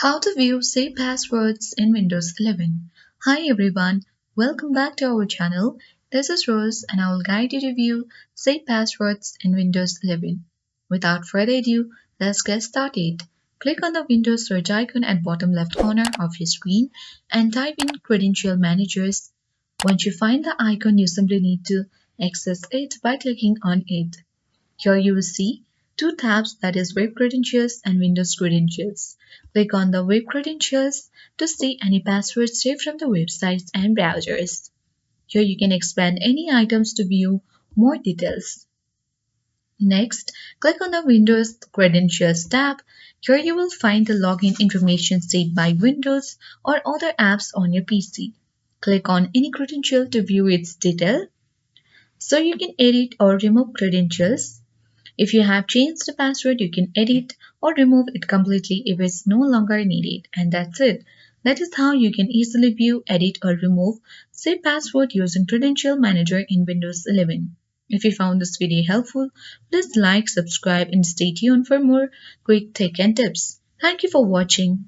How to view saved passwords in Windows 11. Hi everyone, welcome back to our channel. This is Rose and I will guide you to view saved passwords in Windows 11. Without further ado, let's get started. Click on the Windows search icon at bottom left corner of your screen and type in Credential Managers. Once you find the icon, you simply need to access it by clicking on it. Here you will see two tabs, that is Web Credentials and Windows Credentials. Click on the Web Credentials to see any passwords saved from the websites and browsers. Here you can expand any items to view more details. Next, click on the Windows Credentials tab. Here you will find the login information saved by Windows or other apps on your PC. Click on any credential to view its detail. So you can edit or remove credentials. If you have changed the password, you can edit or remove it completely if it's no longer needed. And that's it. That is how you can easily view, edit or remove saved password using Credential Manager in Windows 11. If you found this video helpful, please like, subscribe and stay tuned for more quick tech and tips. Thank you for watching.